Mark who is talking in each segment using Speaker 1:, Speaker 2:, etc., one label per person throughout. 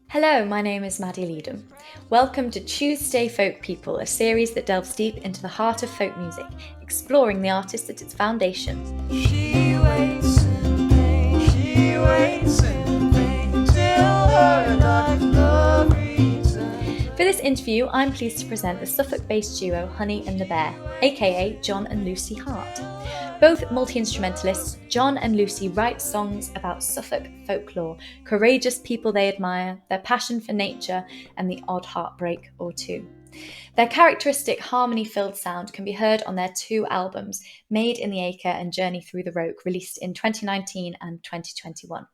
Speaker 1: Hello, my name is Maddie Leedham. Welcome to Tuesday Folk People, a series that delves deep into the heart of folk music, exploring the artist at its foundation.
Speaker 2: She waits in pain, she waits in pain till her dark love returns.
Speaker 1: For this interview, I'm pleased to present the Suffolk-based duo Honey and the Bear, aka John and Lucy Hart. Both multi-instrumentalists, John and Lucy write songs about Suffolk folklore, courageous people they admire, their passion for nature, and the odd heartbreak or two. Their characteristic harmony-filled sound can be heard on their two albums, Made in the Acre and Journey Through the Roke, released in 2019 and 2021.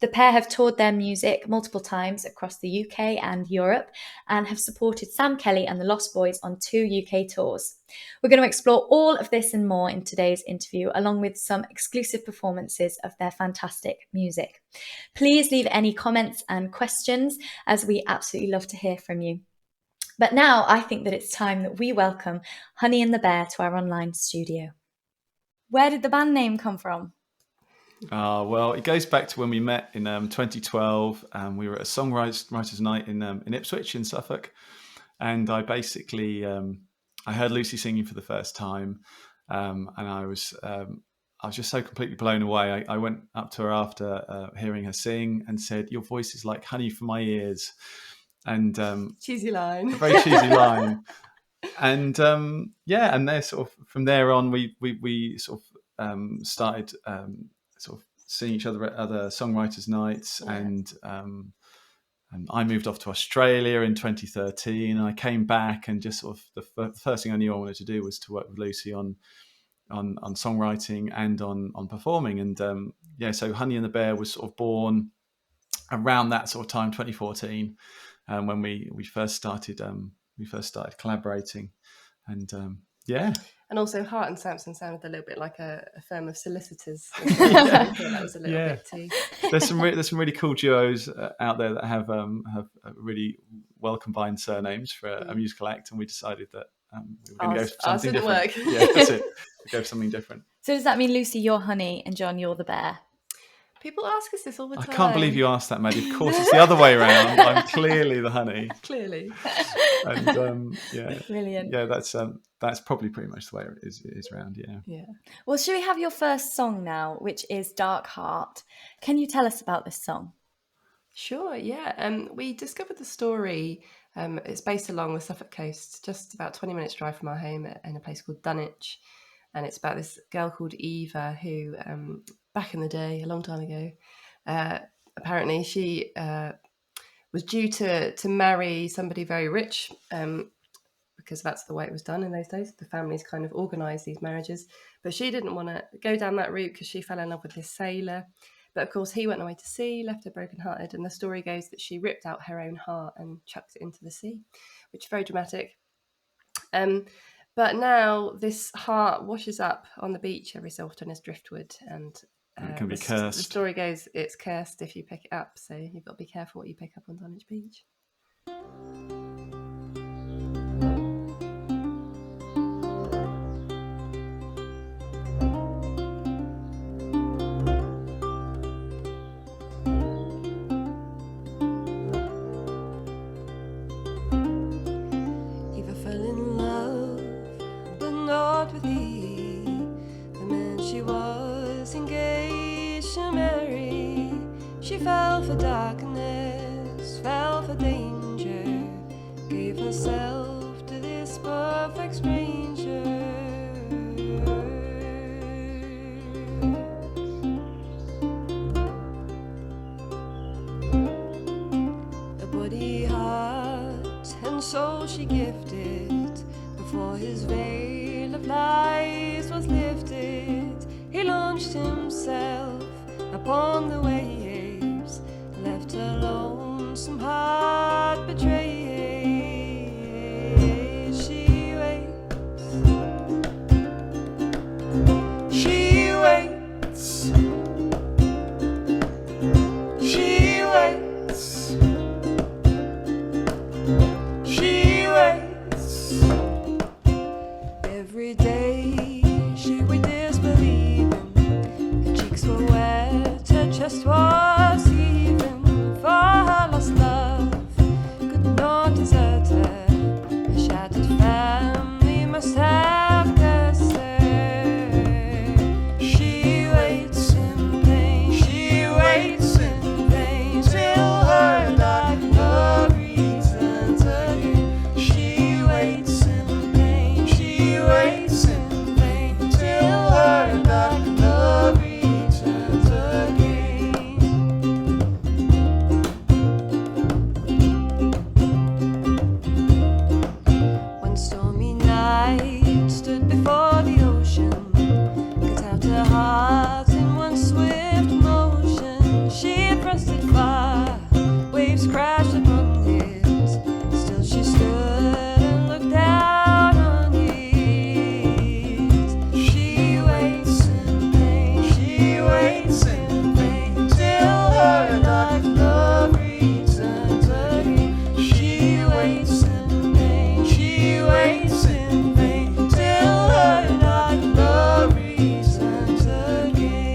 Speaker 1: The pair have toured their music multiple times across the UK and Europe and have supported Sam Kelly and the Lost Boys on 2 UK tours. We're going to explore all of this and more in today's interview, along with some exclusive performances of their fantastic music. Please leave any comments and questions, as we absolutely love to hear from you. But now I think that it's time that we welcome Honey and the Bear to our online studio. Where did the band name come from?
Speaker 3: Well, it goes back to when we met in 2012. We were at a songwriters night in Ipswich in Suffolk, and I basically I heard Lucy singing for the first time, and I was just so completely blown away. I went up to her after hearing her sing and said, "Your voice is like honey for my ears," and
Speaker 2: Cheesy line,
Speaker 3: a very cheesy line, and and there sort of from there on we sort of started. Sort of seeing each other at other songwriters' nights, and I moved off to Australia in 2013. And I came back, and just sort of the first thing I knew I wanted to do was to work with Lucy on songwriting and on performing. And so Honey and the Bear was sort of born around that sort of time, 2014, when we first started collaborating, and
Speaker 2: And also, Hart and Sampson sounded a little bit like a firm of solicitors. I thought that was a little bit too.
Speaker 3: There's some really cool duos out there that have really well combined surnames for a musical act, and we decided that we were going to go for something different.
Speaker 2: Work.
Speaker 3: Yeah, that's it. Go for something different.
Speaker 1: So does that mean, Lucy, you're Honey, and John, you're the Bear?
Speaker 2: People ask us this all the time.
Speaker 3: I can't believe you asked that, Maddie. Of course, it's the other way around. I'm clearly the honey.
Speaker 2: Clearly.
Speaker 3: And
Speaker 1: Brilliant.
Speaker 3: Yeah, that's probably pretty much the way it is around.
Speaker 2: Yeah.
Speaker 1: Well, should we have your first song now, which is Dark Heart? Can you tell us about this song?
Speaker 2: Sure. Yeah. We discovered the story. It's based along the Suffolk coast, just about 20 minutes drive from our home, in a place called Dunwich. And it's about this girl called Eva who, back in the day, a long time ago, apparently she was due to marry somebody very rich, because that's the way it was done in those days. The families kind of organised these marriages. But she didn't want to go down that route because she fell in love with this sailor. But of course, he went away to sea, left her brokenhearted. And the story goes that she ripped out her own heart and chucked it into the sea, which is very dramatic. But now this heart washes up on the beach every so often as driftwood, and
Speaker 3: it can be cursed.
Speaker 2: The story goes it's cursed if you pick it up, so you've got to be careful what you pick up on Dunwich Beach. With he, the man she was engaged to marry, she fell for darkness, fell for danger, gave herself to this perfect stranger. A body, heart, and soul she gifted before his veil of lies was lifted. He launched himself upon the waves, left her lonesome heart betrayed. She waits, she waits, she waits, she waits. Every day she would disbelieve him. Her cheeks were wet, her chest was heaving for her lost love.
Speaker 4: waves crashed upon his. Still she stood and looked down on his. She waits in pain, she waits in vain, till her dark love returns again. She waits in pain, she waits in vain, till her dark love returns again.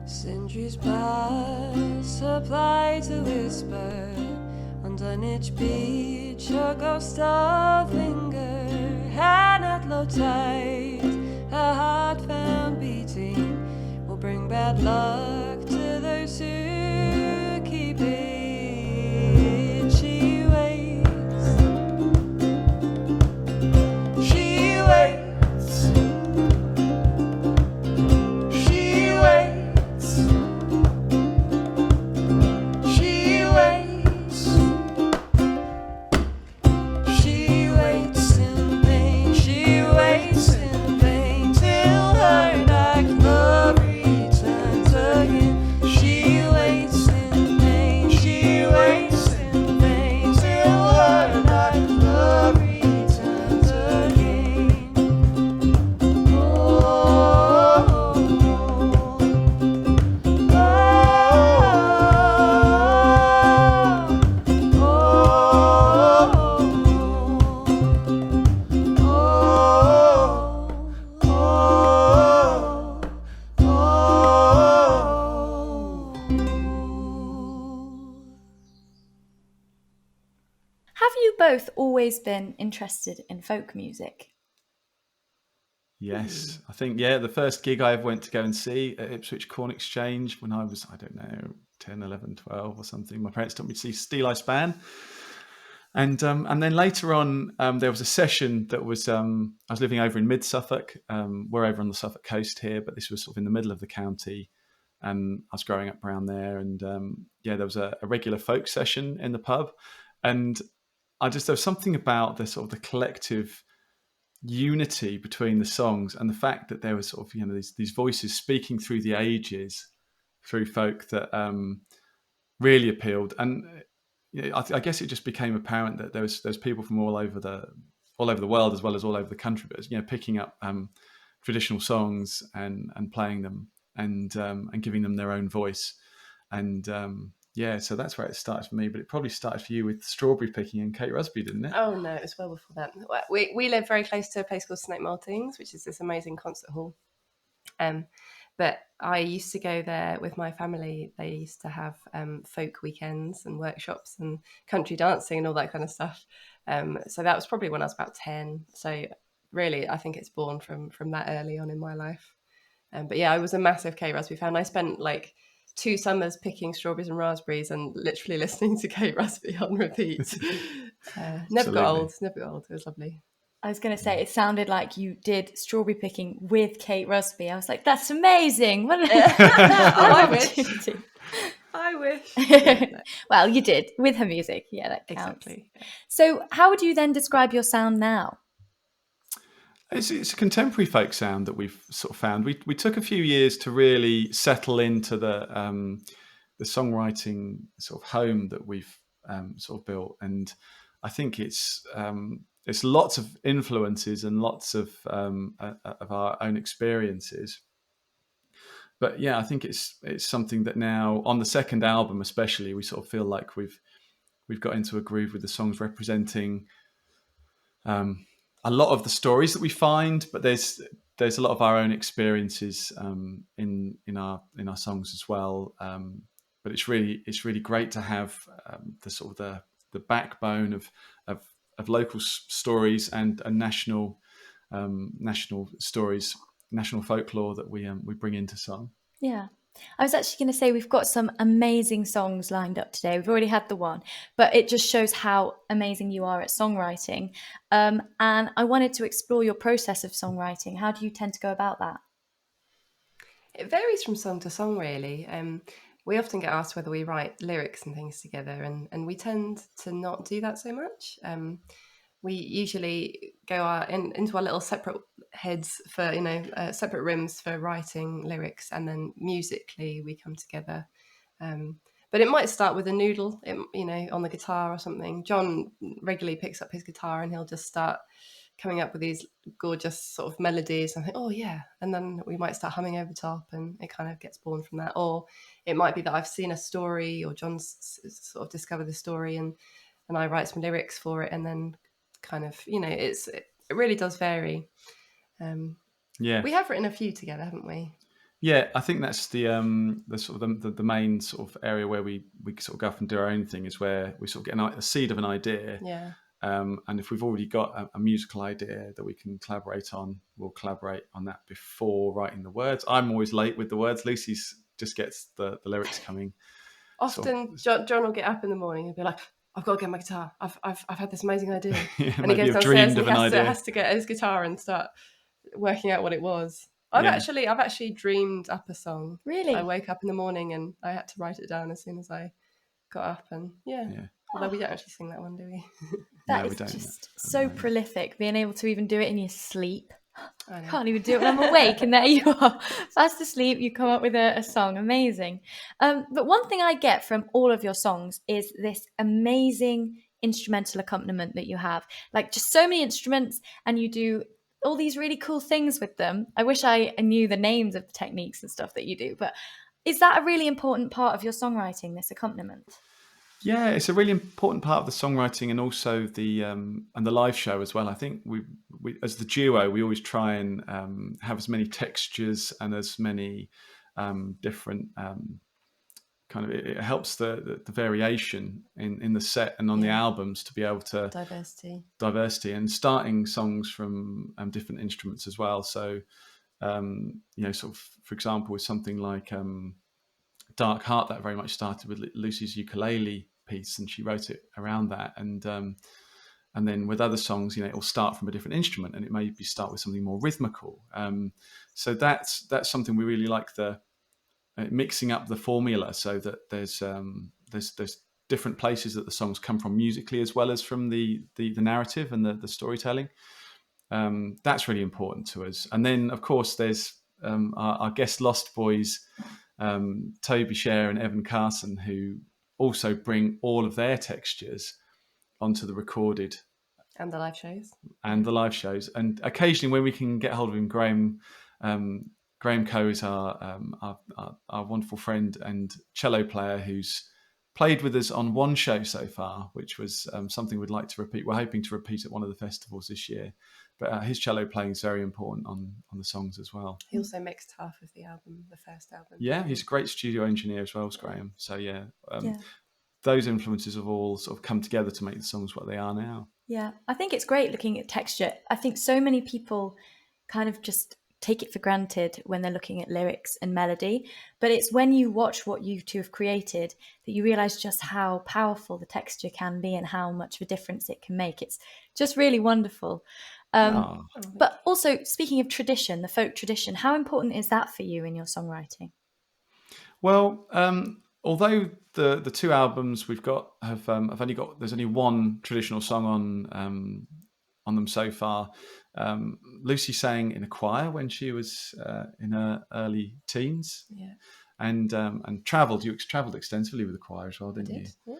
Speaker 4: Centuries pass, supply to whisper. On Dunwich beach, a ghost of linger. And at low tide, a heart found beating will bring bad luck to those who keep it. She waits. She waits. She waits. She waits. She waits in vain. She waits in vain till her dark love returns again. She waits in vain. She waits in vain till her dark love returns again.
Speaker 1: Have you both always been interested in folk music?
Speaker 3: Yes, I think, the first gig I ever went to go and see at Ipswich Corn Exchange when I was, I don't know, 10, 11, 12 or something. My parents took me to see Steel Eye Span. And then later on, there was a session that was, I was living over in mid-Suffolk. We're over on the Suffolk coast here, but this was sort of in the middle of the county. And I was growing up around there. And there was a regular folk session in the pub. And there was something about the sort of the collective unity between the songs and the fact that there was sort of, these voices speaking through the ages through folk that really appealed. And I guess it just became apparent that there's people from all over the world as well as all over the country, but picking up traditional songs and playing them and giving them their own voice. And so that's where it started for me, but it probably started for you with strawberry picking and Kate Rusby, didn't it?
Speaker 2: Oh no, it was well before that. We live very close to a place called Snake Maltings, which is this amazing concert hall. But I used to go there with my family. They used to have folk weekends and workshops and country dancing and all that kind of stuff. So that was probably when I was about 10. So really, I think it's born from that early on in my life. But yeah, I was a massive Kate Rusby fan. I spent like 2 summers picking strawberries and raspberries and literally listening to Kate Rusby on repeat. Never got old. It was lovely.
Speaker 1: I was going to say, it sounded like you did strawberry picking with Kate Rusby. I was like, that's amazing. What
Speaker 2: I wish.
Speaker 1: Well, you did with her music. Yeah, that counts.
Speaker 2: Exactly.
Speaker 1: So how would you then describe your sound now?
Speaker 3: It's a contemporary folk sound that we've sort of found. We took a few years to really settle into the songwriting sort of home that we've sort of built, and I think it's lots of influences and lots of our own experiences. But yeah, I think it's something that now on the second album, especially, we sort of feel like we've got into a groove with the songs representing a lot of the stories that we find, but there's a lot of our own experiences in our songs as well. But it's really great to have the sort of the backbone of local stories and national stories, national folklore that we bring into song. Yeah.
Speaker 1: I was actually going to say we've got some amazing songs lined up today. We've already had the one, but it just shows how amazing you are at songwriting. And I wanted to explore your process of songwriting. How do you tend to go about that?
Speaker 2: It varies from song to song, really. We often get asked whether we write lyrics and things together, and we tend to not do that so much. we usually go into our little separate heads for, separate rooms for writing lyrics, and then musically we come together. But it might start with a noodle, on the guitar or something. John regularly picks up his guitar and he'll just start coming up with these gorgeous sort of melodies. And I think, oh yeah, and then we might start humming over top, and it kind of gets born from that. Or it might be that I've seen a story, or John's sort of discovered the story, and I write some lyrics for it, and then kind of, it really does vary.
Speaker 3: Yeah,
Speaker 2: we have written a few together, haven't we?
Speaker 3: Yeah, I think that's the sort of the main sort of area where we sort of go off and do our own thing, is where we sort of get a seed of an idea.
Speaker 2: Yeah.
Speaker 3: And if we've already got a musical idea that we can collaborate on, we'll collaborate on that before writing the words. I'm always late with the words. Lucy's just gets the lyrics coming.
Speaker 2: Often John will get up in the morning and be like, I've got to get my guitar. I've had this amazing idea.
Speaker 3: Yeah,
Speaker 2: and he goes downstairs and has to get his guitar and start working out what it was. I've actually dreamed up a song.
Speaker 1: Really?
Speaker 2: I woke up in the morning and I had to write it down as soon as I got up, and although we don't actually sing that one, do we?
Speaker 1: That is just so prolific, being able to even do it in your sleep. I can't even do it when I'm awake, and there you are, fast asleep, you come up with a song. Amazing. But one thing I get from all of your songs is this amazing instrumental accompaniment that you have, like just so many instruments, and you do all these really cool things with them. I wish I knew the names of the techniques and stuff that you do, but is that a really important part of your songwriting, this accompaniment?
Speaker 3: Yeah, it's a really important part of the songwriting, and also the live show as well. I think we as the duo, we always try and have as many textures and as many different kind of, it helps the variation in the set and on the albums to be able to diversity, and starting songs from different instruments as well. So sort of, for example, with something like Dark Heart, that very much started with Lucy's ukulele piece, and she wrote it around that. And then with other songs, it will start from a different instrument, and it maybe start with something more rhythmical. So that's something we really like, the mixing up the formula, so that there's different places that the songs come from musically, as well as from the narrative and the storytelling. That's really important to us. And then, of course, there's our guest Lost Boys, Toby Share and Evan Carson, who also bring all of their textures onto the recorded
Speaker 2: and the live shows.
Speaker 3: And occasionally, when we can get hold of him, Graham Coe is our wonderful friend and cello player, who's played with us on one show so far, which was something we'd like to repeat. We're hoping to repeat at one of the festivals this year. But his cello playing is very important on the songs as well.
Speaker 2: He also mixed half of the album, the first album.
Speaker 3: Yeah, he's a great studio engineer as well as Graham. So those influences have all sort of come together to make the songs what they are now.
Speaker 1: Yeah, I think it's great looking at texture. I think so many people kind of just take it for granted when they're looking at lyrics and melody, but it's when you watch what you two have created that you realize just how powerful the texture can be and how much of a difference it can make. It's just really wonderful. But also, speaking of tradition, the folk tradition, how important is that for you in your songwriting?
Speaker 3: Well, although the two albums we've got have there's only one traditional song on them so far. Lucy sang in a choir when she was in her early teens, and travelled. You travelled extensively with the choir as well, didn't you? Yeah.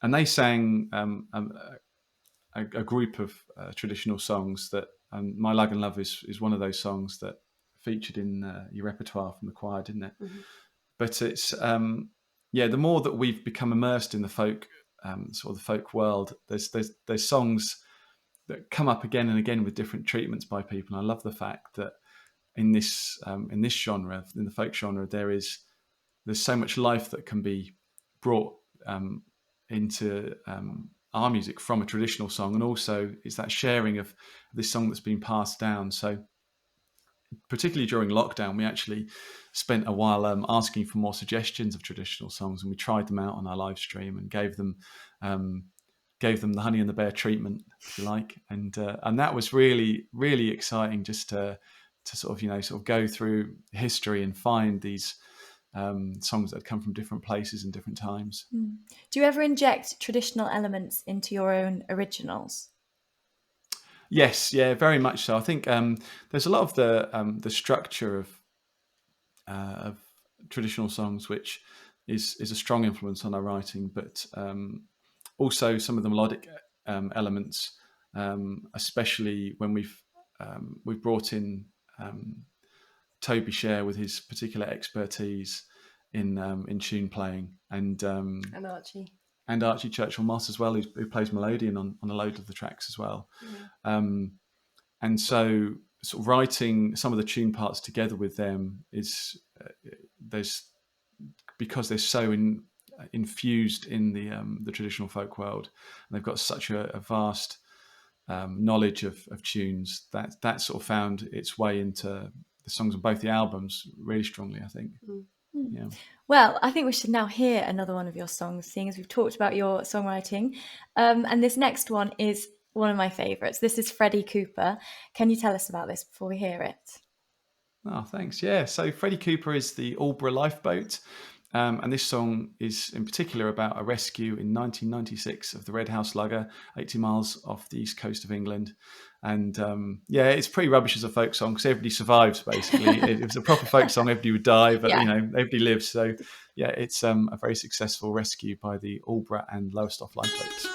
Speaker 3: And they sang a group of traditional songs that My Lagan Love is one of those songs that featured in your repertoire from the choir, didn't it? Mm-hmm. But it's the more that we've become immersed in the folk sort of the folk world, there's songs that come up again and again with different treatments by people. And I love the fact that in this genre, in the folk genre, there's so much life that can be brought into our music from a traditional song, and also it's that sharing of this song that's been passed down. So particularly during lockdown, we actually spent a while asking for more suggestions of traditional songs, and we tried them out on our live stream and gave them the Honey and the Bear treatment, if you like, and that was really, really exciting, just to sort of go through history and find these songs that come from different places and different times.
Speaker 1: Do you ever inject traditional elements into your own originals?
Speaker 3: Yes, yeah, very much so. I think there's a lot of the structure of traditional songs, which is a strong influence on our writing, but also some of the melodic elements, especially when we've brought in Toby Share with his particular expertise in tune playing, and
Speaker 2: Archie.
Speaker 3: and Archie Churchill Moss as well, who plays melodeon on a load of the tracks as well. And so sort of writing some of the tune parts together with them is because they're so infused in the traditional folk world, and they've got such a vast knowledge of tunes that sort of found its way into the songs on both the albums really strongly, I think. Yeah.
Speaker 1: Well, I think we should now hear another one of your songs, seeing as we've talked about your songwriting. And this next one is one of my favourites. This is Freddy Cooper. Can you tell us about this before we hear it?
Speaker 3: Oh, thanks. Yeah. So Freddy Cooper is the Aldborough lifeboat. And this song is in particular about a rescue in 1996 of the Red House lugger, 80 miles off the east coast of England. And it's pretty rubbish as a folk song because everybody survives, basically. If it was a proper folk song, everybody would die, but everybody lives. So yeah, it's a very successful rescue by the Aldborough and Lowestoft lifeboats.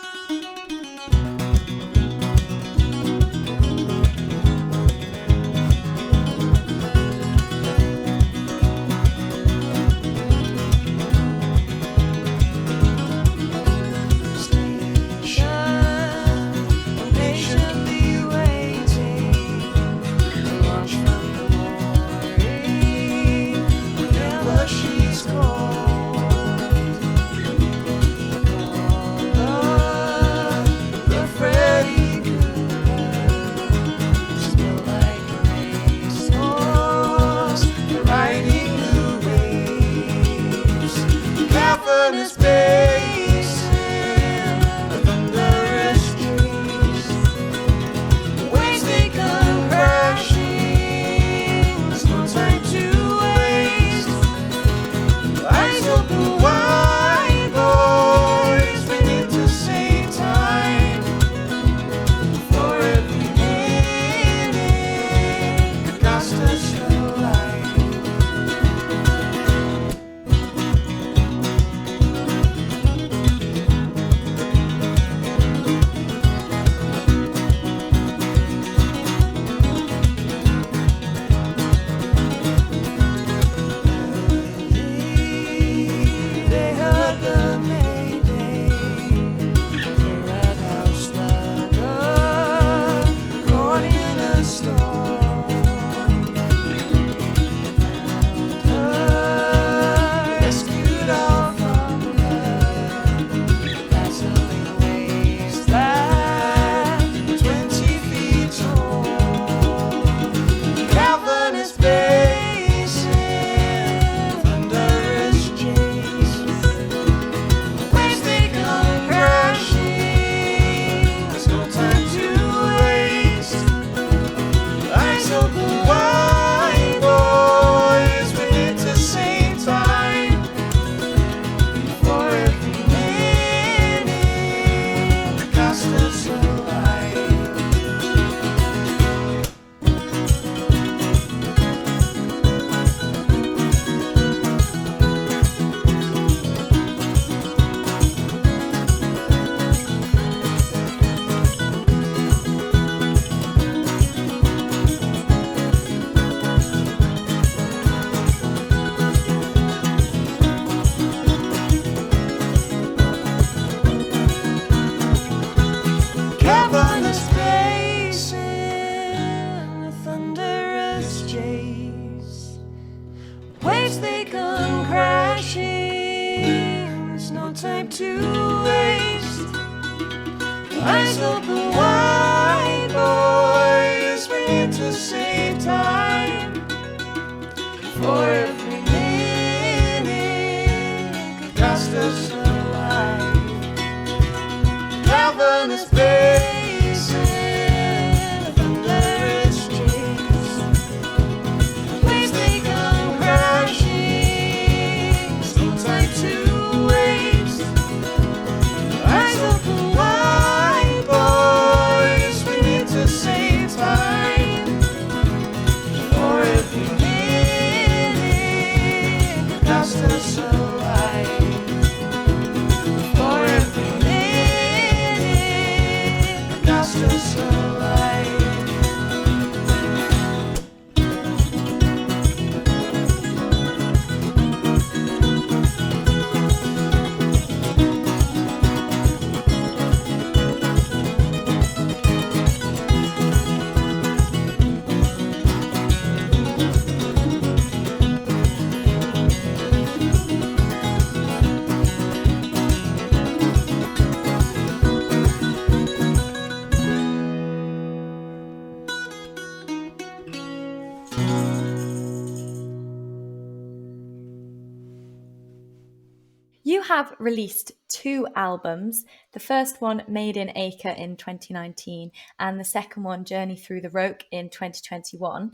Speaker 1: you have released 2 albums. The first one, Made in Acre, in 2019, and the second one, Journey Through the Roke, in 2021.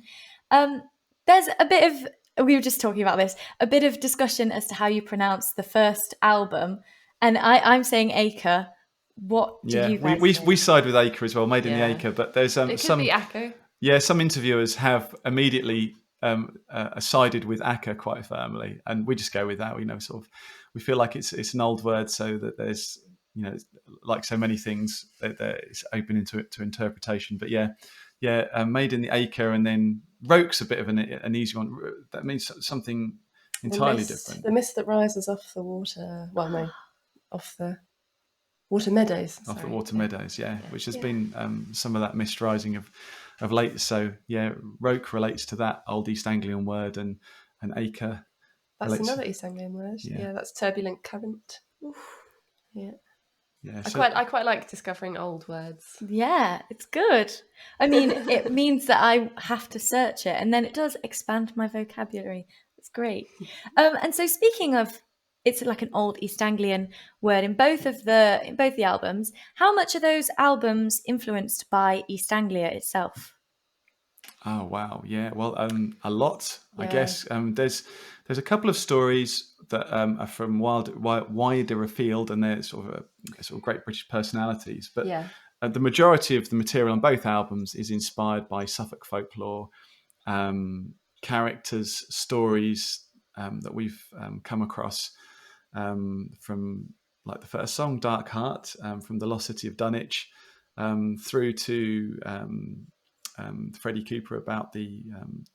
Speaker 1: There's a bit of, we were just talking about this, a bit of discussion as to how you pronounce the first album, and I'm saying Acre. What do you guys
Speaker 3: we
Speaker 1: say?
Speaker 3: side with Acre as well, Made in the
Speaker 2: Yeah.
Speaker 3: Acre, but there's
Speaker 2: It could
Speaker 3: some
Speaker 2: be Acco.
Speaker 3: some interviewers have immediately sided with Acre quite firmly, and we just go with that. We feel like it's an old word, so that there's like so many things that it's open to interpretation. But Made in the Acre, and then Roke's a bit of an easy one. That means something entirely different.
Speaker 2: The mist that rises off the water. Well, no, off the water meadows.
Speaker 3: Off the
Speaker 2: sorry.
Speaker 3: water meadows, which has been some of that mist rising of late. So Roke relates to that old East Anglian word, and Acre.
Speaker 2: That's
Speaker 3: relates-
Speaker 2: another East Anglian word.
Speaker 3: Yeah.
Speaker 2: Yeah, that's turbulent current. Oof. Yeah.
Speaker 3: Yeah,
Speaker 2: I quite like discovering old words.
Speaker 1: Yeah, it's good. I mean, it means that I have to search it, and then it does expand my vocabulary. It's great. And so, speaking of, it's like an old East Anglian word in both the albums. How much are those albums influenced by East Anglia itself?
Speaker 3: Oh wow, yeah. Well, a lot, I
Speaker 2: Yeah.
Speaker 3: guess. There's a couple of stories that are from wider afield, and they're sort of great British personalities. But
Speaker 2: Yeah.
Speaker 3: the majority of the material on both albums is inspired by Suffolk folklore, characters, stories that we've come across from, like the first song, Dark Heart, from the lost city of Dunwich, through to Freddy Cooper about the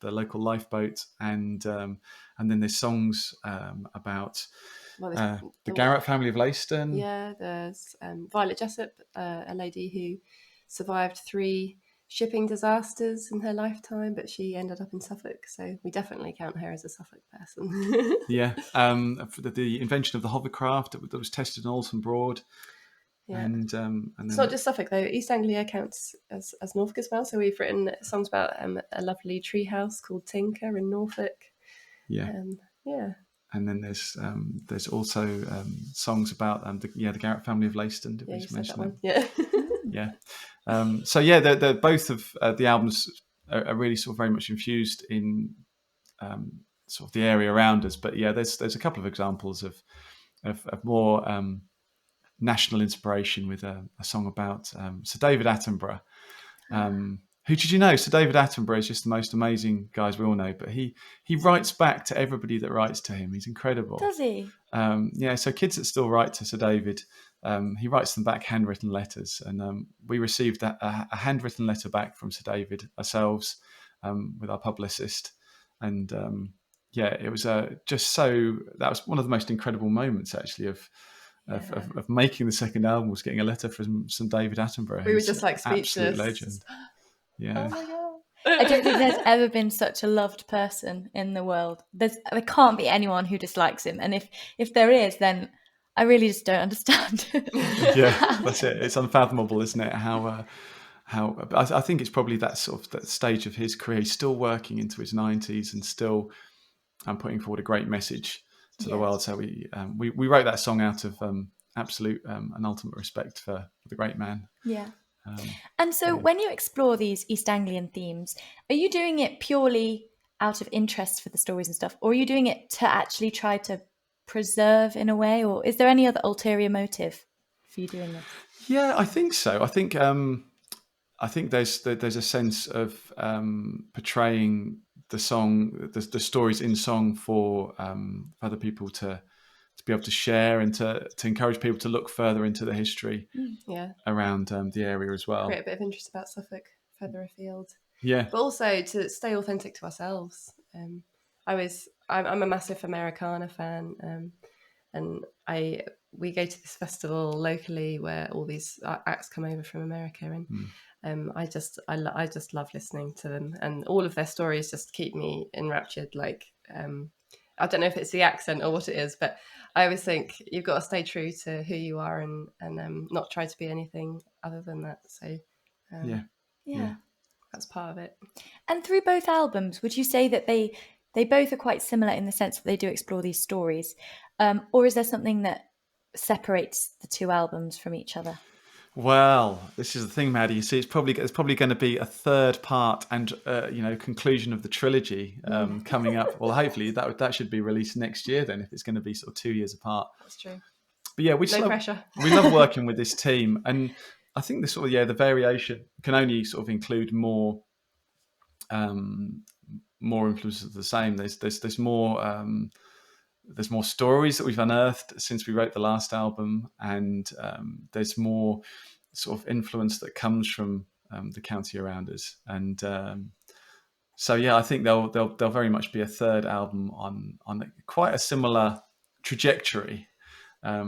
Speaker 3: local lifeboat, and then there's songs about the Garrett family of Leiston.
Speaker 2: Yeah, there's Violet Jessup, a lady who survived 3 shipping disasters in her lifetime, but she ended up in Suffolk, so we definitely count her as a Suffolk person.
Speaker 3: For the invention of the hovercraft that was tested in Alton Broad.
Speaker 2: Yeah.
Speaker 3: And then
Speaker 2: It's not just Suffolk though. East Anglia counts as Norfolk as well. So we've written songs about a lovely tree house called Tinker in Norfolk.
Speaker 3: Yeah. And then there's also songs about the Garrett family of Leiston. Did we just mention that?
Speaker 2: Yeah.
Speaker 3: They're both of the albums are really sort of very much infused in sort of the area around us. But there's a couple of examples of more national inspiration with a song about Sir David Attenborough. Who did you know? Sir David Attenborough is just the most amazing guy, as we all know, but he writes back to everybody that writes to him. He's incredible.
Speaker 1: Does he?
Speaker 3: So kids that still write to Sir David, he writes them back handwritten letters, and we received a handwritten letter back from Sir David ourselves with our publicist, and it was that was one of the most incredible moments actually of making the second album, was getting a letter from Sir David Attenborough.
Speaker 2: We were just like
Speaker 3: Absolute
Speaker 2: speechless.
Speaker 3: legend. Yeah.
Speaker 2: Oh my god.
Speaker 1: I don't think there's ever been such a loved person in the world. There can't be anyone who dislikes him, and if there is, then I really just don't understand.
Speaker 3: Yeah, that's it. It's unfathomable, isn't it? How I think it's probably that sort of that stage of his career. He's still working into his 90s and still putting forward a great message to the world. So we wrote that song out of absolute and ultimate respect for the great man.
Speaker 1: Yeah. And so when you explore these East Anglian themes, are you doing it purely out of interest for the stories and stuff, or are you doing it to actually try to preserve in a way, or is there any other ulterior motive for you doing this?
Speaker 3: Yeah, I think so. I think there's a sense of portraying the stories in song for other people to be able to share, and to encourage people to look further into the history around the area as well.
Speaker 2: Create a bit of interest about Suffolk further afield.
Speaker 3: Yeah.
Speaker 2: But also to stay authentic to ourselves. I'm a massive Americana fan, and we go to this festival locally where all these acts come over from America, and I just love listening to them, and all of their stories just keep me enraptured. Like I don't know if it's the accent or what it is, but I always think you've got to stay true to who you are and not try to be anything other than that. So
Speaker 1: Yeah.
Speaker 2: That's part of it.
Speaker 1: And through both albums, would you say that they both are quite similar in the sense that they do explore these stories? or is there something that separates the two albums from each other?
Speaker 3: Well, this is the thing, Maddie. You see, it's probably going to be a third part and conclusion of the trilogy coming up. Well, hopefully that should be released next year. Then, if it's going to be sort of 2 years apart.
Speaker 2: That's true.
Speaker 3: But yeah,
Speaker 2: No pressure.
Speaker 3: We love working with this team, and I think the sort of the variation can only sort of include more influences of the same. There's more stories that we've unearthed since we wrote the last album, and there's more sort of influence that comes from the county around us. And so yeah, I think there'll very much be a third album on quite a similar trajectory,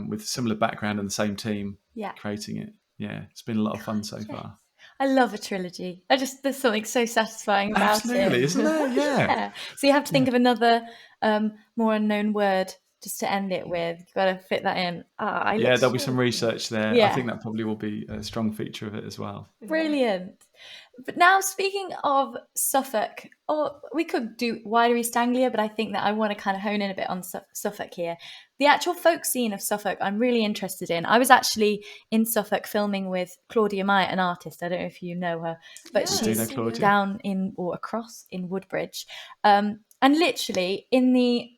Speaker 3: with a similar background and the same team creating it. Yeah, it's been a lot of fun so far.
Speaker 1: I love a trilogy. There's something so satisfying about
Speaker 3: Absolutely,
Speaker 1: it.
Speaker 3: isn't there? Yeah.
Speaker 1: So you have to think of another more unknown word just to end it with. You've got to fit that in.
Speaker 3: There'll be some research there.
Speaker 1: Yeah.
Speaker 3: I think that probably will be a strong feature of it as well.
Speaker 1: Brilliant. But now, speaking of Suffolk, we could do wider East Anglia, but I think that I want to kind of hone in a bit on Suffolk here. The actual folk scene of Suffolk, I'm really interested in. I was actually in Suffolk filming with Claudia Myatt, an artist. I don't know if you know her, but she's down across in Woodbridge. And literally in the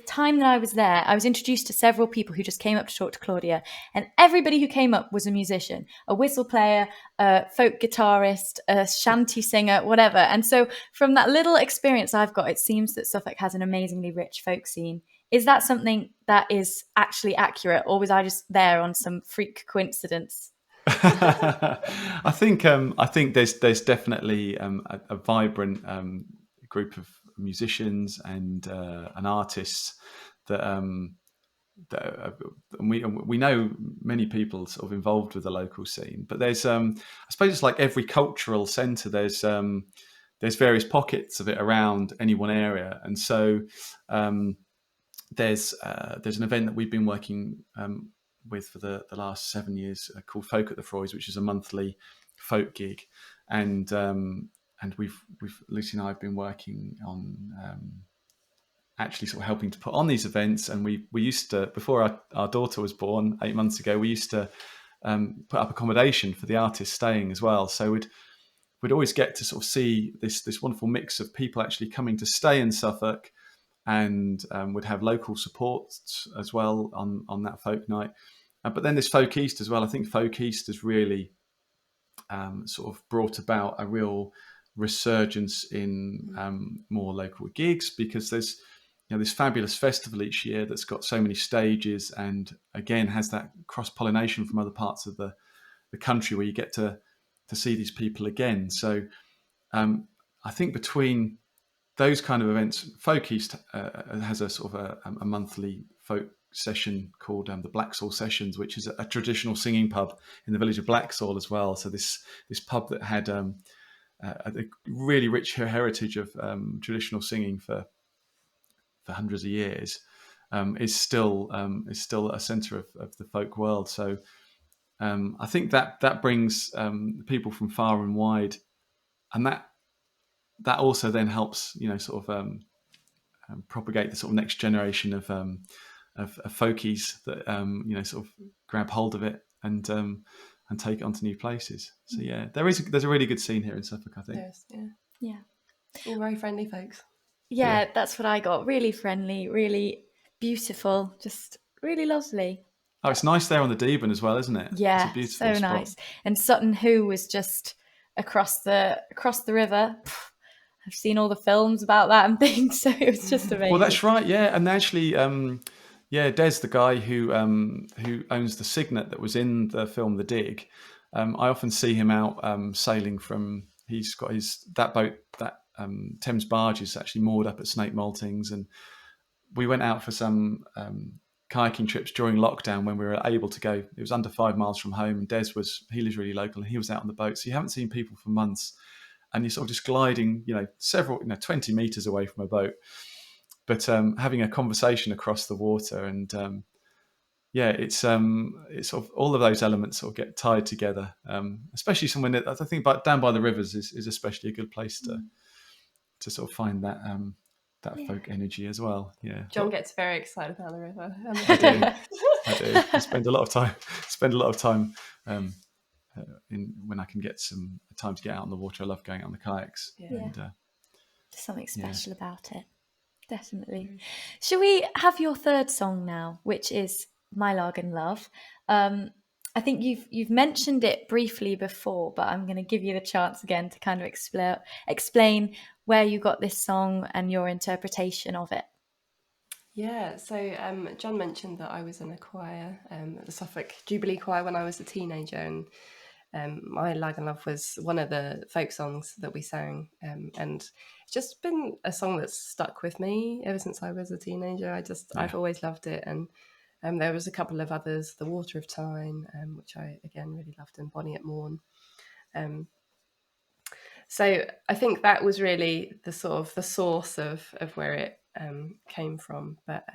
Speaker 1: time that I was there, I was introduced to several people who just came up to talk to Claudia, and everybody who came up was a musician, a whistle player, a folk guitarist, a shanty singer, whatever. And so from that little experience I've got, it seems that Suffolk has an amazingly rich folk scene. Is that something that is actually accurate, or was I just there on some freak coincidence?
Speaker 3: I think there's definitely a vibrant group of musicians and artists that we know many people sort of involved with the local scene. But there's I suppose it's like every cultural centre. There's various pockets of it around any one area, and so there's an event that we've been working with for the last 7 years called Folk at the Froys, which is a monthly folk gig, and we've Lucy and I have been working on actually sort of helping to put on these events. And we used to, before our daughter was born 8 months ago, we used to put up accommodation for the artists staying as well. So we'd always get to sort of see this wonderful mix of people actually coming to stay in Suffolk, and would have local support as well on that folk night. But then this Folk East as well. I think Folk East has really sort of brought about a real resurgence in more local gigs, because there's this fabulous festival each year that's got so many stages, and again has that cross-pollination from other parts of the country where you get to see these people again. So I think between those kind of events, Folk East has a sort of a monthly folk session called the Blacksall Sessions, which is a traditional singing pub in the village of Blacksall as well. So this pub that had a really rich heritage of traditional singing for hundreds of years is still a centre of the folk world. So I think that brings people from far and wide, and that also then helps sort of propagate the sort of next generation of folkies that sort of grab hold of it and take it onto new places. So yeah, there's a really good scene here in Suffolk, I think.
Speaker 2: Yes,
Speaker 1: Yeah.
Speaker 2: All very friendly folks.
Speaker 1: Yeah, that's what I got. Really friendly, really beautiful, just really lovely.
Speaker 3: Oh, it's nice there on the Deben as well, isn't it?
Speaker 1: Yeah,
Speaker 3: it's a beautiful
Speaker 1: so
Speaker 3: spot.
Speaker 1: nice. And Sutton Hoo was just across the river. I've seen all the films about that and things, so it was just amazing.
Speaker 3: Well, that's right, yeah. And actually, Des, the guy who owns the Signet that was in the film The Dig, I often see him out sailing from. He's got that boat, that Thames barge is actually moored up at Snake Maltings, and we went out for some kayaking trips during lockdown when we were able to go. It was under 5 miles from home, and Des he lives really local, and he was out on the boat, so you haven't seen people for months, and you're sort of just gliding, several 20 meters away from a boat, but having a conversation across the water, and it's sort of all of those elements sort of get tied together, especially somewhere that I think down by the rivers is especially a good place to sort of find that folk energy as well. Yeah,
Speaker 2: John gets very excited about the river.
Speaker 3: I do. I spend a lot of time when I can get some time to get out on the water. I love going out on the kayaks.
Speaker 2: Yeah.
Speaker 3: And,
Speaker 1: There's something
Speaker 3: Yeah.
Speaker 1: special about it. Definitely. Shall we have your third song now, which is My Lagan Love? I think you've mentioned it briefly before, but I'm going to give you the chance again to kind of explain where you got this song and your interpretation of it.
Speaker 2: Yeah, so John mentioned that I was in a choir, the Suffolk Jubilee Choir, when I was a teenager, and My Lagan Love was one of the folk songs that we sang, and it's just been a song that's stuck with me ever since I was a teenager. I've always loved it, and there was a couple of others, The Water of Time, which I again really loved, and Bonnie at Morn. So I think that was really the source of where it came from. But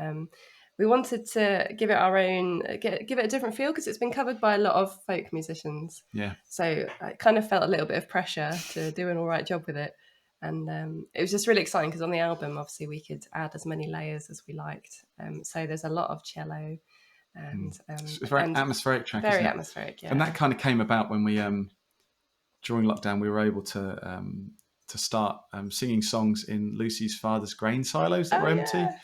Speaker 2: we wanted to give it our own, give it a different feel, because it's been covered by a lot of folk musicians.
Speaker 3: Yeah.
Speaker 2: So I kind of felt a little bit of pressure to do an all right job with it. And it was just really exciting because on the album, obviously, we could add as many layers as we liked. So there's a lot of cello. And
Speaker 3: it's a very atmospheric track.
Speaker 2: Very
Speaker 3: isn't it?
Speaker 2: atmospheric, yeah.
Speaker 3: And that kind of came about when we, during lockdown, we were able to start singing songs in Lucy's father's grain silos that were empty.
Speaker 2: Yeah.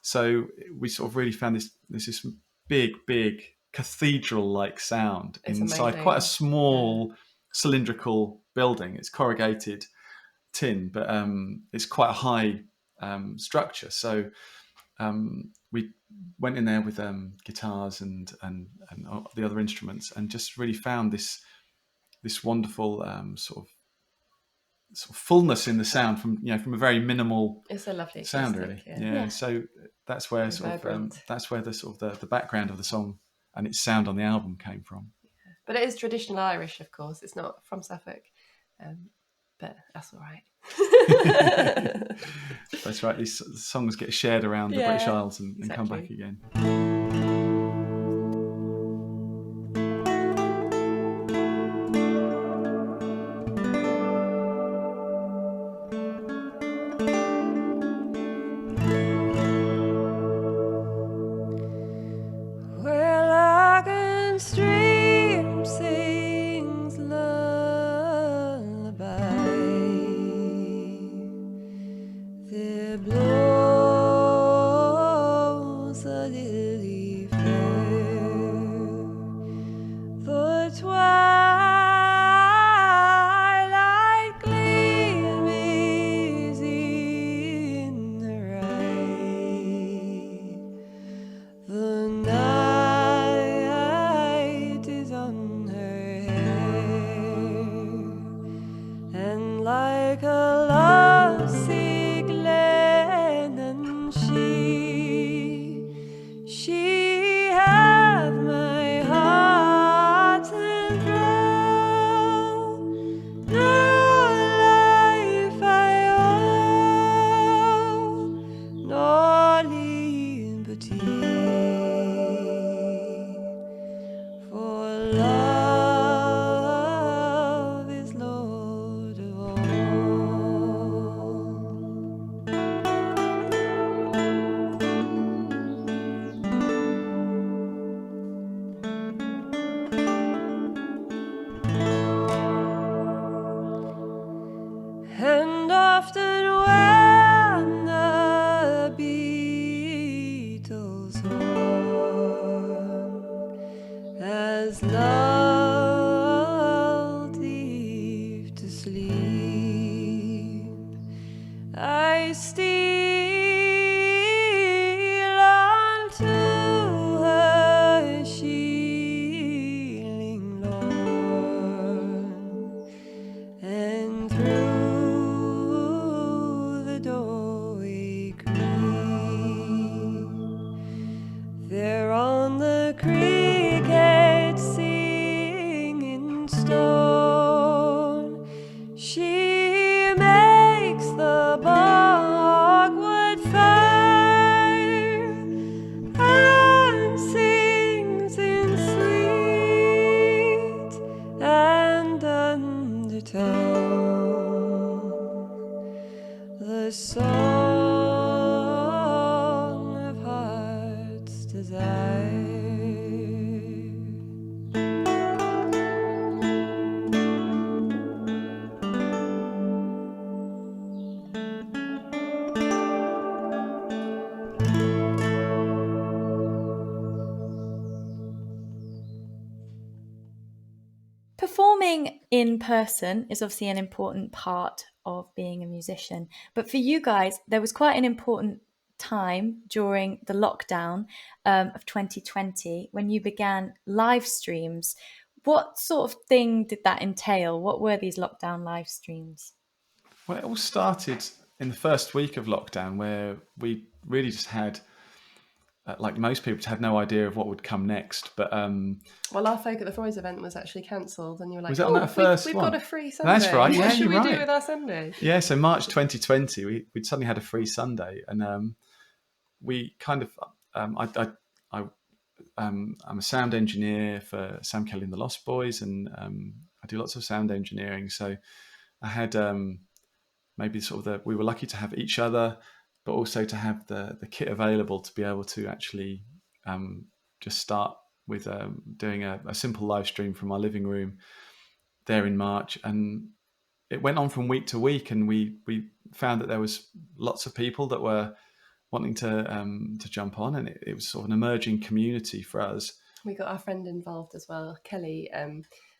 Speaker 3: So we sort of really found this big cathedral-like sound
Speaker 2: It's
Speaker 3: inside
Speaker 2: amazing.
Speaker 3: quite a small cylindrical building. It's corrugated tin, but it's quite a high structure. So we went in there with guitars and the other instruments, and just really found this wonderful sort of fullness in the sound from a very minimal.
Speaker 2: It's a lovely
Speaker 3: sound,
Speaker 2: acoustic,
Speaker 3: really.
Speaker 2: yeah.
Speaker 3: So that's where that's where the background of the song and its sound on the album came from.
Speaker 2: But it is traditional Irish, of course. It's not from Suffolk, but that's all right.
Speaker 3: That's right. These songs get shared around the British Isles and come back again.
Speaker 4: Where Lagan stream sings lullaby, there blows a lily fair, the twilight gleam is in her eye, the night is on her hair, and like a lovesick Lennon she hath my heart and throw, no life I owe, nor liberty, for love is Lord of all. And often when the Beatles horn has lulled Eve to sleep, I steal unto her shieling lorn, and through the doorway creep. There on the cricket singing stone, she makes the bogwood fire, and sings in sweet and undertone the song
Speaker 1: performing in person is obviously an important part of being a musician. But for you guys, there was quite an important time during the lockdown of 2020 when you began live streams. What sort of thing did that entail? What were these lockdown live streams?
Speaker 3: Well, it all started in the first week of lockdown, where we really just had, like most people, had no idea of what would come next. But
Speaker 2: Well, our Folk at the Freud's event was actually cancelled, and you were like,
Speaker 3: Was that on that first
Speaker 2: we've
Speaker 3: one?
Speaker 2: got a free Sunday.
Speaker 3: That's right, yeah,
Speaker 2: What should
Speaker 3: you're
Speaker 2: we do
Speaker 3: right.
Speaker 2: with our Sunday?
Speaker 3: yeah, so March 2020, we'd suddenly had a free Sunday, and we kind of, I'm a sound engineer for Sam Kelly and the Lost Boys, and I do lots of sound engineering. So I had maybe sort of we were lucky to have each other, but also to have the kit available to be able to actually just start with doing a simple live stream from our living room there in March. And it went on from week to week, and we found that there was lots of people that were wanting to jump on, and it was sort of an emerging community for us.
Speaker 2: We got our friend involved as well, Kelly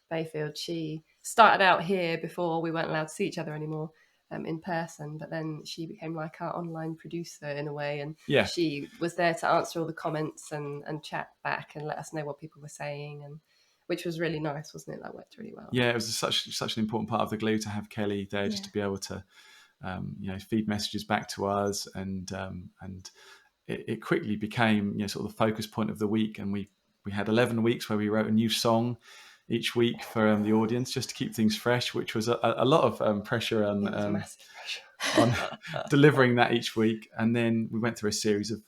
Speaker 2: Bayfield. She started out here before we weren't allowed to see each other anymore in person, but then she became like our online producer in a way, and
Speaker 3: Yeah.
Speaker 2: she was there to answer all the comments and chat back and let us know what people were saying, and which was really nice, wasn't it? That worked really well.
Speaker 3: Yeah, it was such an important part of the glue to have Kelly there, just to be able to feed messages back to us, and it quickly became sort of the focus point of the week. And we had 11 weeks where we wrote a new song each week for the audience, just to keep things fresh, which was a lot of pressure on
Speaker 2: Massive pressure.
Speaker 3: on delivering that each week. And then we went through a series of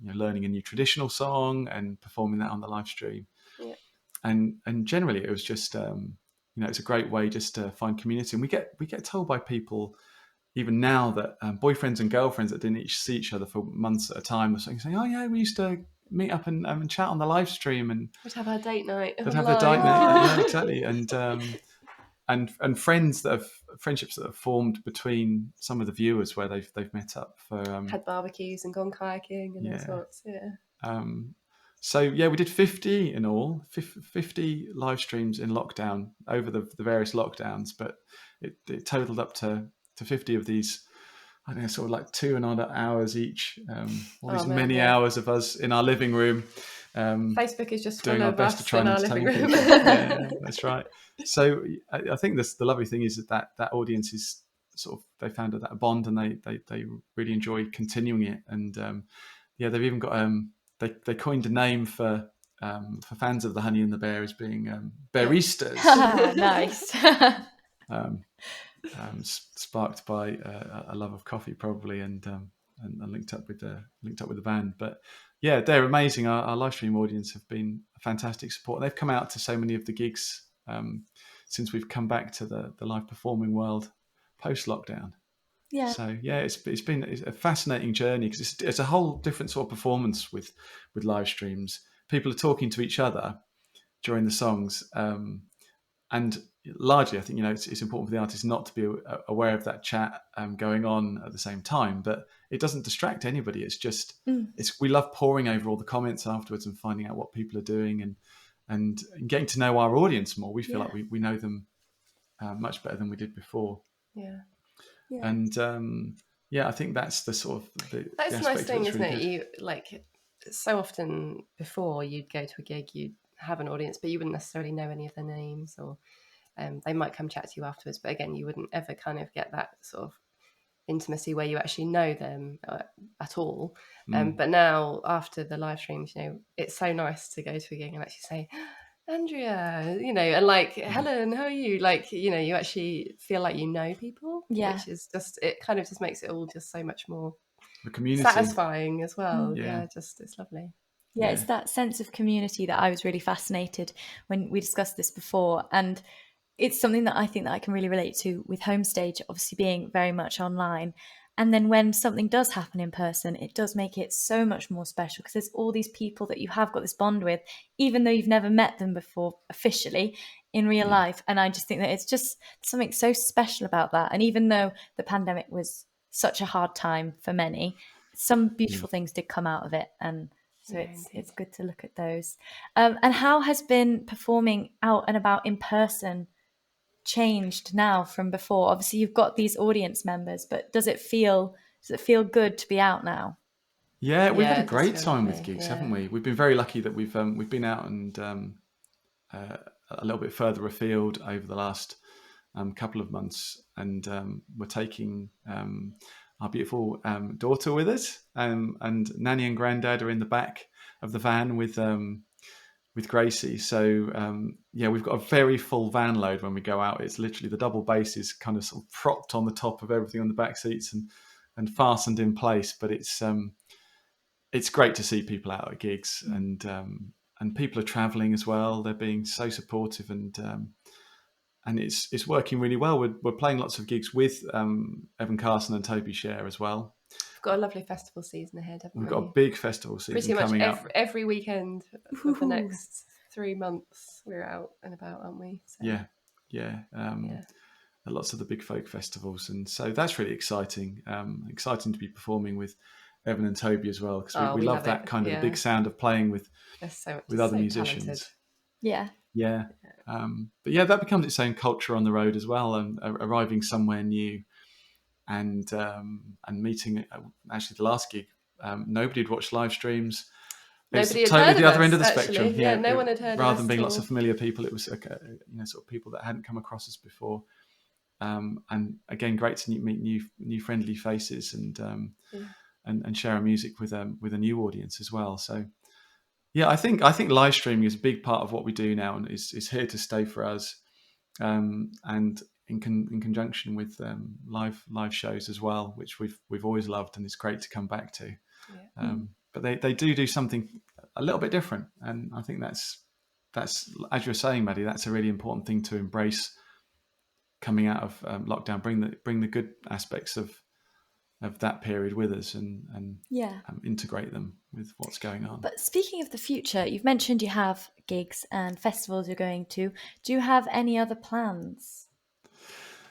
Speaker 3: learning a new traditional song and performing that on the live stream.
Speaker 2: Yeah.
Speaker 3: And generally it was just it's a great way just to find community. And we get told by people even now that boyfriends and girlfriends that didn't see each other for months at a time are saying, oh yeah, we used to meet up and chat on the live stream, and
Speaker 2: we'd have our date night.
Speaker 3: they'd have their date night. Yeah, exactly. And friendships that have formed between some of the viewers where they've met up for
Speaker 2: had barbecues and gone kayaking and all sorts. Yeah.
Speaker 3: So yeah, we did 50 in all, 50 live streams in lockdown over the various lockdowns, but it totaled up to 50 of these. I think it's sort of like 2.5 hours each. Many hours of us in our living room.
Speaker 2: Facebook is just
Speaker 3: doing
Speaker 2: full
Speaker 3: our
Speaker 2: of
Speaker 3: best
Speaker 2: us
Speaker 3: to try
Speaker 2: in
Speaker 3: and
Speaker 2: our living
Speaker 3: entertain
Speaker 2: room.
Speaker 3: people. Yeah, that's right. So I think the lovely thing is that audience is sort of, they found that bond, and they really enjoy continuing it. And they've even got they coined a name for fans of the Honey and the Bear as being Bearistas.
Speaker 1: Nice.
Speaker 3: Sparked by a love of coffee, probably, and linked up with the band. But yeah, they're amazing. Our live stream audience have been a fantastic support. They've come out to so many of the gigs since we've come back to the live performing world post lockdown.
Speaker 1: Yeah.
Speaker 3: So yeah, it's been a fascinating journey, because it's a whole different sort of performance with live streams. People are talking to each other during the songs, and largely, I think it's important for the artist not to be aware of that chat going on at the same time, but it doesn't distract anybody. It's just we love poring over all the comments afterwards and finding out what people are doing, and getting to know our audience more. We feel like we know them much better than we did before.
Speaker 2: Yeah.
Speaker 3: And I think that's the sort of
Speaker 2: that's
Speaker 3: the
Speaker 2: a nice
Speaker 3: aspect
Speaker 2: thing,
Speaker 3: that's
Speaker 2: isn't
Speaker 3: really
Speaker 2: it?
Speaker 3: good.
Speaker 2: You like, so often before you'd go to a gig, you'd have an audience, but you wouldn't necessarily know any of their names, or they might come chat to you afterwards, but again, you wouldn't ever kind of get that sort of intimacy where you actually know them at all. But now, after the live streams, it's so nice to go to a gig and actually say, Andrea, and like, Helen, how are you? Like, you actually feel like you know people, which is just, it kind of just makes it all just so much more
Speaker 3: The community.
Speaker 2: satisfying as well.
Speaker 3: Yeah.
Speaker 2: It's lovely.
Speaker 1: Yeah, it's that sense of community that I was really fascinated when we discussed this before. And it's something that I think that I can really relate to with Homestage, obviously being very much online. And then when something does happen in person, it does make it so much more special, because there's all these people that you have got this bond with, even though you've never met them before officially in real life. And I just think that it's just something so special about that. And even though the pandemic was such a hard time for many, some beautiful things did come out of it. And So
Speaker 2: Yeah,
Speaker 1: it's
Speaker 2: indeed.
Speaker 1: good to look at those. And how has been performing out and about in person changed now from before? Obviously, you've got these audience members, but does it feel good to be out now?
Speaker 3: Yeah, we've had a
Speaker 2: it does
Speaker 3: great
Speaker 2: feel
Speaker 3: time with
Speaker 2: lovely,
Speaker 3: gigs,
Speaker 2: yeah.
Speaker 3: haven't we? We've been very lucky that we've been out and a little bit further afield over the last couple of months, and we're taking our beautiful daughter with us, and Nanny and Grandad are in the back of the van with Gracie. So yeah, we've got a very full van load when we go out. It's literally the double bass is kind of sort of propped on the top of everything on the back seats and fastened in place. But it's great to see people out at gigs, and people are travelling as well. They're being so supportive, and it's working really well. We're playing lots of gigs with Evan Carson and Toby Share as well.
Speaker 2: We've got a lovely festival season ahead, haven't
Speaker 3: We've
Speaker 2: we?
Speaker 3: got a big festival season
Speaker 2: Pretty much
Speaker 3: coming up.
Speaker 2: every weekend for the
Speaker 1: Ooh.
Speaker 2: next 3 months. We're out and about, aren't we? So,
Speaker 3: Yeah.
Speaker 2: yeah.
Speaker 3: At lots of the big folk festivals, and so that's really exciting. Exciting to be performing with Evan and Toby as well, because we love that
Speaker 2: it,
Speaker 3: kind of
Speaker 2: yeah.
Speaker 3: the big sound of playing with
Speaker 2: They're
Speaker 3: other
Speaker 2: so
Speaker 3: musicians.
Speaker 2: talented.
Speaker 1: Yeah.
Speaker 3: Yeah. But yeah, that becomes its own culture on the road as well, and arriving somewhere new, and meeting. Actually, the last gig, nobody had watched live streams.
Speaker 2: Nobody
Speaker 3: It's
Speaker 2: had
Speaker 3: totally
Speaker 2: heard
Speaker 3: the
Speaker 2: of
Speaker 3: other end of the
Speaker 2: us,
Speaker 3: spectrum.
Speaker 2: actually. Yeah, no one had heard of
Speaker 3: rather
Speaker 2: us
Speaker 3: than being
Speaker 2: at
Speaker 3: lots
Speaker 2: all.
Speaker 3: of familiar people, it was sort of people that hadn't come across us before. And again, great to meet new friendly faces, and share our music with a new audience as well. So yeah, I think live streaming is a big part of what we do now, and is here to stay for us. And in conjunction with live shows as well, which we've always loved, and it's great to come back to.
Speaker 2: Yeah.
Speaker 3: But they do something a little bit different, and I think that's as you're saying, Maddie, that's a really important thing to embrace coming out of lockdown. Bring the good aspects of that period with us, and
Speaker 1: Yeah.
Speaker 3: integrate them with what's going on.
Speaker 1: But speaking of the future, you've mentioned you have gigs and festivals you're going to. Do you have any other plans?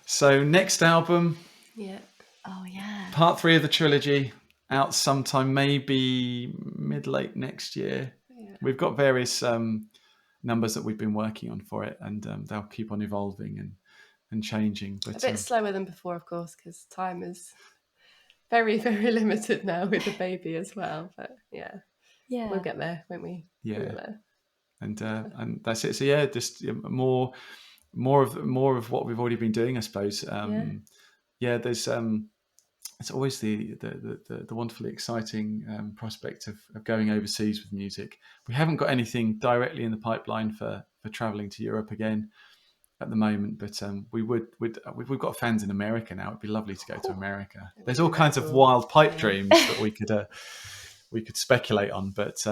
Speaker 3: So next album,
Speaker 2: Yeah.
Speaker 1: Oh yeah.
Speaker 3: part 3 of the trilogy, out sometime maybe mid-late next year.
Speaker 2: Yeah.
Speaker 3: We've got various numbers that we've been working on for it, and they'll keep on evolving and changing. But
Speaker 2: A bit slower than before, of course, because time is very, very limited now with the baby as well. But yeah, we'll get there, won't we?
Speaker 3: Yeah.
Speaker 2: We'll get there.
Speaker 3: And that's it. So yeah, just more of what we've already been doing, I suppose. Yeah, there's it's always the wonderfully exciting prospect of going overseas with music. We haven't got anything directly in the pipeline for traveling to Europe again at the moment, but we've got fans in America now. It'd be lovely to go to America. There's all kinds of wild pipe dreams that we could speculate on, but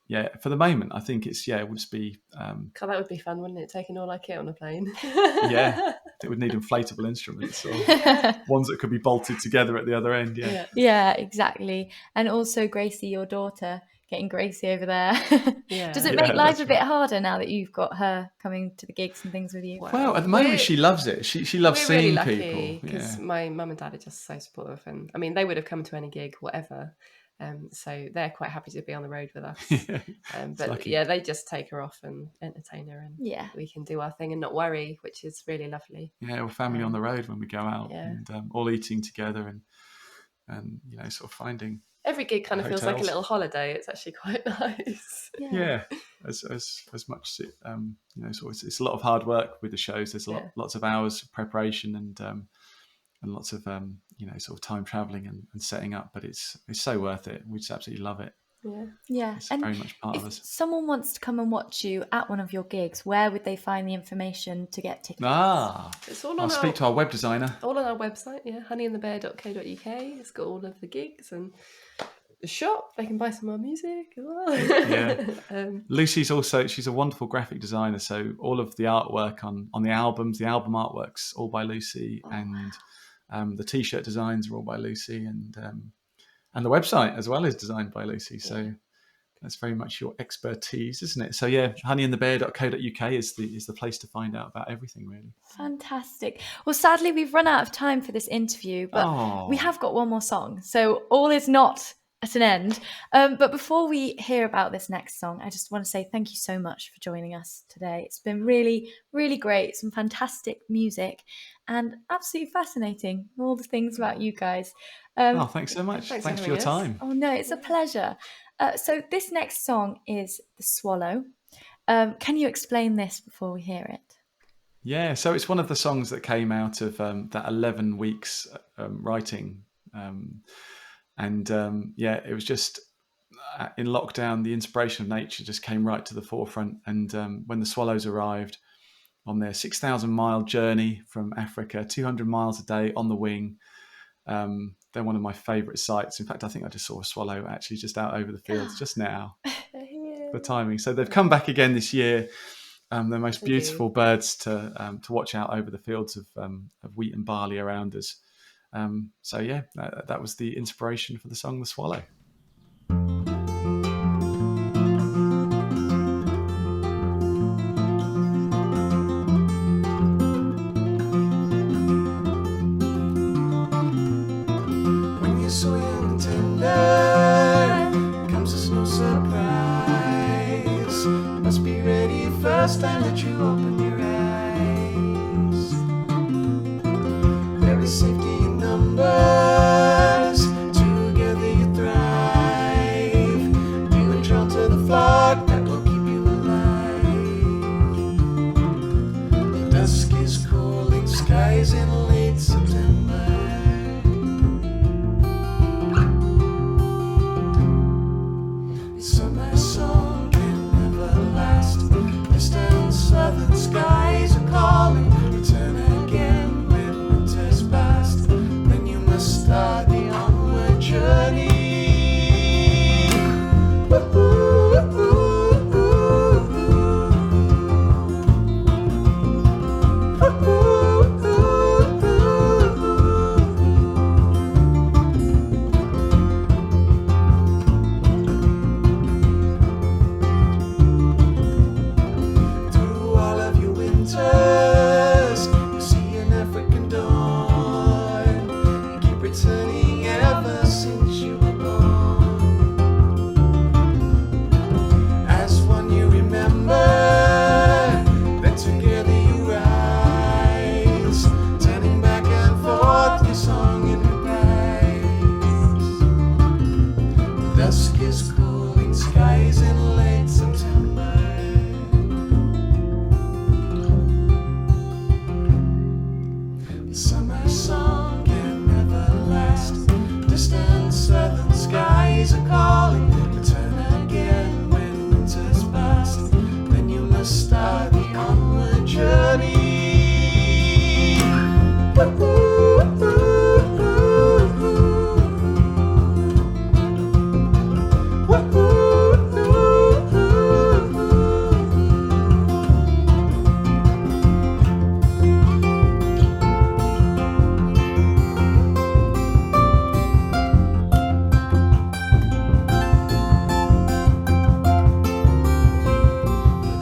Speaker 3: yeah, for the moment, I think it would just be.
Speaker 2: God, that would be fun, wouldn't it? Taking all our kit on a plane.
Speaker 3: Yeah, it would need inflatable instruments or ones that could be bolted together at the other end. Yeah.
Speaker 1: Yeah, exactly. And also Gracie, your daughter, getting Gracie over there.
Speaker 2: Yeah.
Speaker 1: Does it
Speaker 3: Yeah,
Speaker 1: make life
Speaker 3: that's
Speaker 1: a bit harder now that you've got her coming to the gigs and things with you?
Speaker 3: Well, at the moment, she loves it. She loves
Speaker 2: We're
Speaker 3: seeing
Speaker 2: really
Speaker 3: people.
Speaker 2: lucky because my mum and dad are just so supportive, and I mean, they would have come to any gig, whatever. So they're quite happy to be on the road with us. But
Speaker 3: lucky.
Speaker 2: yeah, they just take her off and entertain her, and
Speaker 1: Yeah.
Speaker 2: we can do our thing and not worry, which is really lovely.
Speaker 3: Yeah, we're family on the road when we go out,
Speaker 2: Yeah.
Speaker 3: and all eating together, and sort of finding.
Speaker 2: Every gig kind of feels like a
Speaker 3: Hotels.
Speaker 2: little holiday. It's actually quite nice.
Speaker 3: Yeah, as much as it, so it's a lot of hard work with the shows. There's lots of hours of preparation and lots of sort of time traveling and setting up, but it's so worth it. We just absolutely love it.
Speaker 1: Yeah.
Speaker 3: It's
Speaker 1: And
Speaker 3: very much part
Speaker 1: if
Speaker 3: of us.
Speaker 1: someone wants to come and watch you at one of your gigs, where would they find the information to get tickets?
Speaker 2: It's all on
Speaker 3: I'll speak to our web designer.
Speaker 2: All on our website, honeyandthebear.co.uk. It's got all of the gigs and the shop. They can buy some of our music as well.
Speaker 3: Yeah. Lucy's she's a wonderful graphic designer, so all of the artwork on the albums, the album artwork's all by Lucy, and the t-shirt designs are all by Lucy, and the website as well is designed by Lucy. So that's very much your expertise, isn't it? So yeah, honeyandthebear.co.uk is the place to find out about everything, really.
Speaker 1: Fantastic. Well, sadly, we've run out of time for this interview, but we have got one more song. So all is not at an end. But before we hear about this next song, I just want to say thank you so much for joining us today. It's been really, really great. Some fantastic music and absolutely fascinating. All the things about you guys.
Speaker 3: Thanks so much.
Speaker 2: Thanks
Speaker 3: Thanks
Speaker 2: for
Speaker 3: for your
Speaker 2: having us.
Speaker 3: time.
Speaker 1: Oh no, it's a pleasure. So this next song is The Swallow. Can you explain this before we hear it?
Speaker 3: Yeah, so it's one of the songs that came out of that 11 weeks writing. It was just in lockdown, the inspiration of nature just came right to the forefront. And when the swallows arrived on their 6,000-mile journey from Africa, 200 miles a day on the wing, they're one of my favourite sights. In fact, I think I just saw a swallow actually just out over the fields just now. The timing. So they've come back again this year. The most beautiful birds to watch out over the fields of wheat and barley around us. That was the inspiration for the song The Swallow.
Speaker 4: When you're so young and tender, comes as no surprise. You must be ready first time that you open your eyes. There is safety in numbers, together you thrive. You are drawn to the flock that will keep you alive. Dusk is cooling skies in late September. Summer song can never last. Distant southern skies are calling. Return again when winter's past. Then you must start the onward journey. Through all of your winters, you see an African dawn. You keep returning ever since you were born. As one you remember, then together you rise, turning back and forth your song in reprise. Dusk is cooling skies in late September. Summer song can never last. Distant southern skies are calling. Return again when winter's past. Then you must start the onward journey.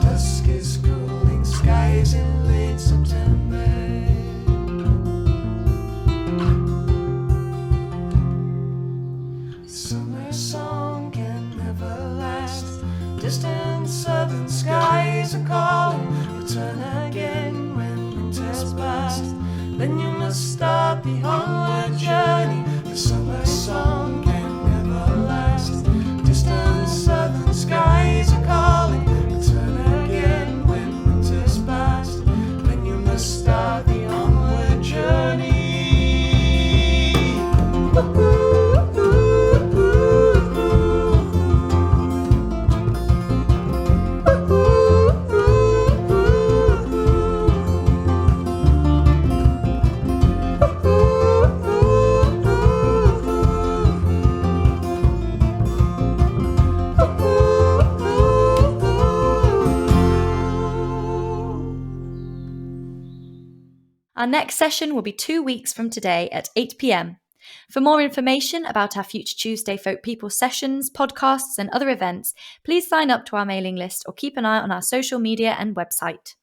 Speaker 4: Dusk is cooling skies in late September. Summer song can never last. Distant southern skies are calling. Return again when winter's past. Then you must start the onward journey. The summer song can never last. Distant southern skies are calling. Return again when winter's past. Then you must start the onward journey.
Speaker 1: Our next session will be 2 weeks from today at 8 p.m. For more information about our future Tuesday Folk People sessions, podcasts, and other events, please sign up to our mailing list or keep an eye on our social media and website.